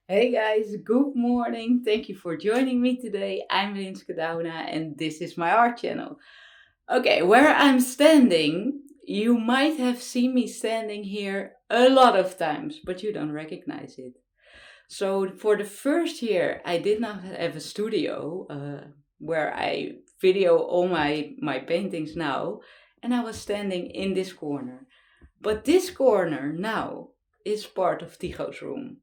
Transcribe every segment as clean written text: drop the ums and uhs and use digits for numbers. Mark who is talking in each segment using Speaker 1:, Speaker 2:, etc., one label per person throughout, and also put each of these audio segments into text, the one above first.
Speaker 1: Hey guys, good morning. Thank you for joining me today. I'm Linske Dauna and this is my art channel. Okay, where I'm standing, you might have seen me standing here a lot of times, but you don't recognize it. So for the first year, I did not have a studio where I video all my paintings now, and I was standing in this corner. But this corner now is part of TIGO'S room.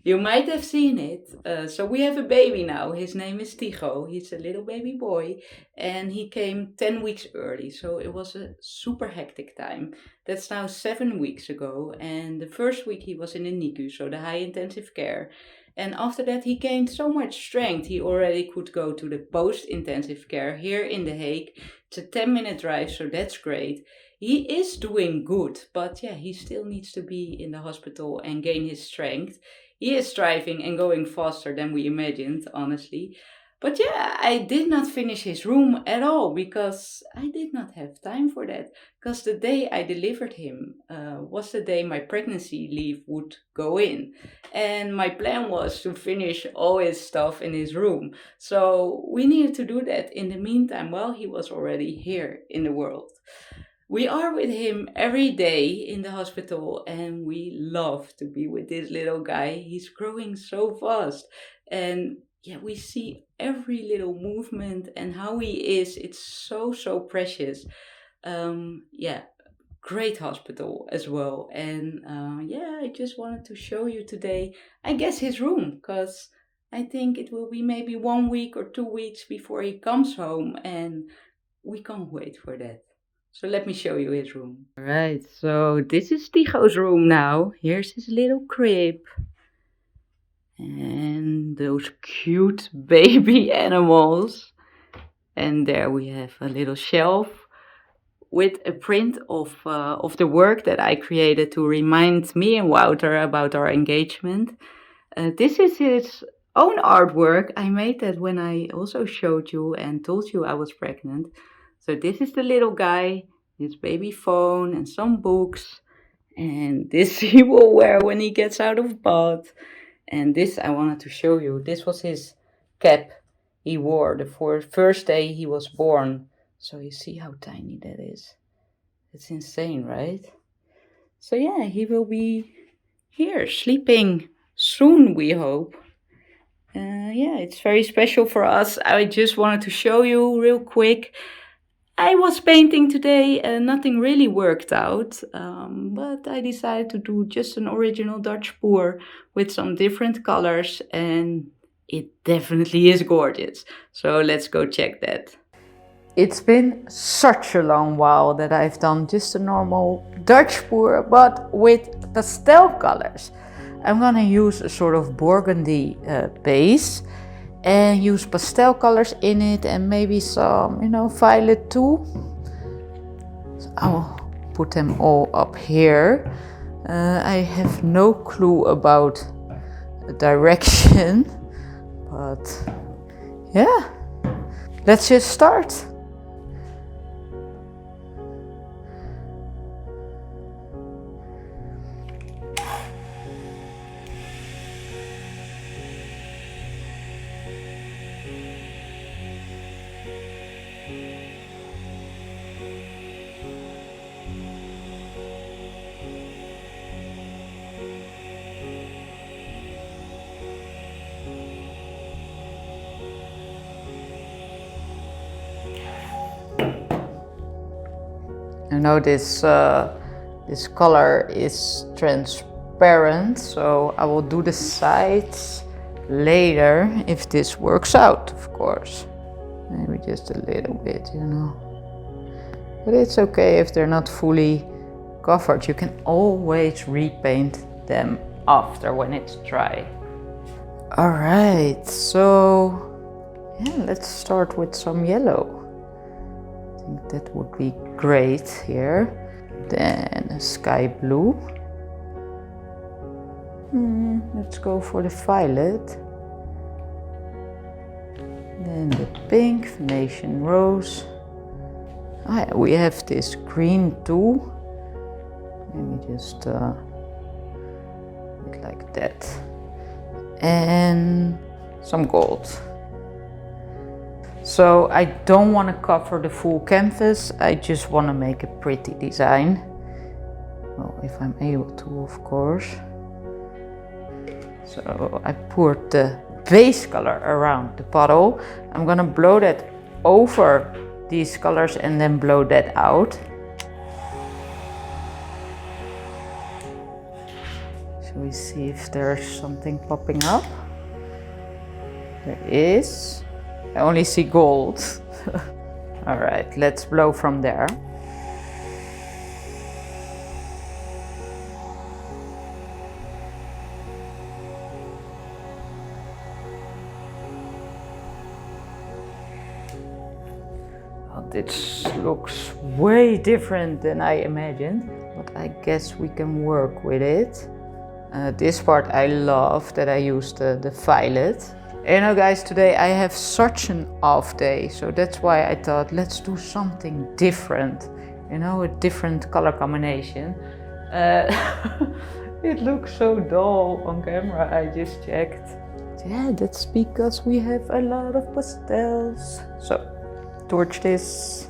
Speaker 1: You might have seen it. So we have a baby now. His name is Tigo. He's a little baby boy and he came 10 weeks early. So it was a super hectic time. That's now 7 weeks ago. And the first week he was in the NICU, so the high intensive care. And after that, he gained so much strength. He already could go to the post intensive care here in The Hague. It's a 10-minute drive, so that's great. He is doing good, but yeah, he still needs to be in the hospital and gain his strength. He is thriving and going faster than we imagined, honestly. But yeah, I did not finish his room at all because I did not have time for that. Because the day I delivered him was the day my pregnancy leave would go in. And my plan was to finish all his stuff in his room. So we needed to do that in the meantime while he was already here in the world. We are with him every day in the hospital and we love to be with this little guy. He's growing so fast. And yeah, we see every little movement and how he is. It's so precious. Yeah, great hospital as well. And yeah, I just wanted to show you today, I guess, his room, because I think it will be maybe 1 week or 2 weeks before he comes home. And we can't wait for that. So let me show you his room. Alright, so this is Tigo's room now. Here's his little crib. And those cute baby animals. And there we have a little shelf with a print of the work that I created to remind me and Wouter about our engagement. This is his own artwork. I made that when I also showed you and told you I was pregnant. So this is the little guy, his baby phone and some books. And this he will wear when he gets out of bath. And this I wanted to show you. This was his cap he wore the first day he was born. So you see how tiny that is. It's insane, right? So yeah, he will be here sleeping soon, we hope. Yeah, it's very special for us. I just wanted to show you real quick. I was painting today and nothing really worked out, but I decided to do just an original Dutch pour with some different colors, and it definitely is gorgeous. So let's go check that. It's been such a long while that I've done just a normal Dutch pour, but with pastel colors. I'm gonna use a sort of burgundy base and use pastel colors in it and maybe some, violet too. So I'll put them all up here. I have no clue about the direction, but yeah, let's just start. You know, this color is transparent, so I will do the sides later if this works out, of course. Maybe just a little bit, But it's okay if they're not fully covered. You can always repaint them after when it's dry. Alright, so yeah, let's start with some yellow. I think that would be great here. Then sky blue. Let's go for the violet. Then the pink, Venetian rose. We have this green too. Maybe just like that. and some gold. So I don't want to cover the full canvas, I just want to make a pretty design. Well, if I'm able to, of course. So I poured the base color around the bottle. I'm gonna blow that over these colors and then blow that out. Shall we see if there's something popping up? There is. I only see gold. All right, let's blow from there. Well, this looks way different than I imagined, but I guess we can work with it. This part I love that I used the violet. You know guys, today I have such an off day, so that's why I thought let's do something different, you know, a different color combination. It looks so dull on camera, I just checked. Yeah, that's because we have a lot of pastels. So, torch this.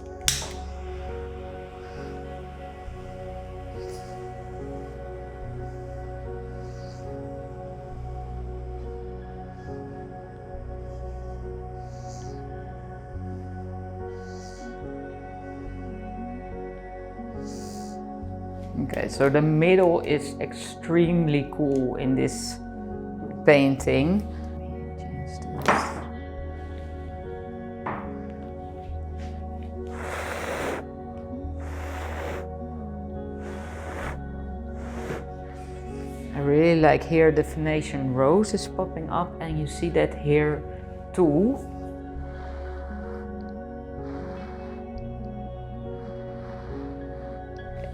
Speaker 1: Okay, so the middle is extremely cool in this painting. I really like here the Venetian rose is popping up, and you see that here too.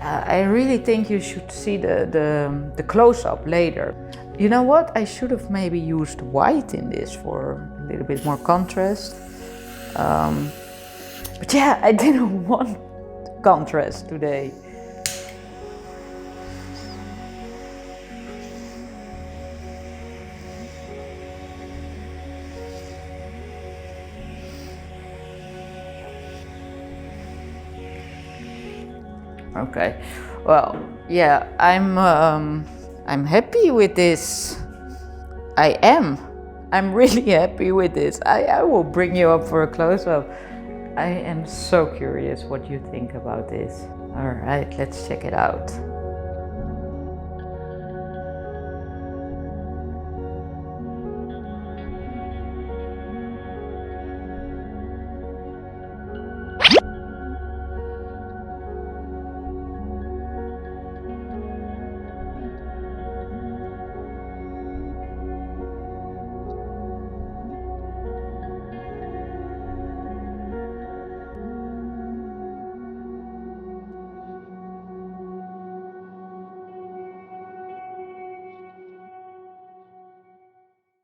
Speaker 1: I really think you should see the close-up later. You know what? I should have maybe used white in this for a little bit more contrast. But yeah, I didn't want contrast today. Okay, well, yeah, I'm happy with this. I am. I'm really happy with this. I will bring you up for a close-up. I am so curious what you think about this. All right, let's check it out.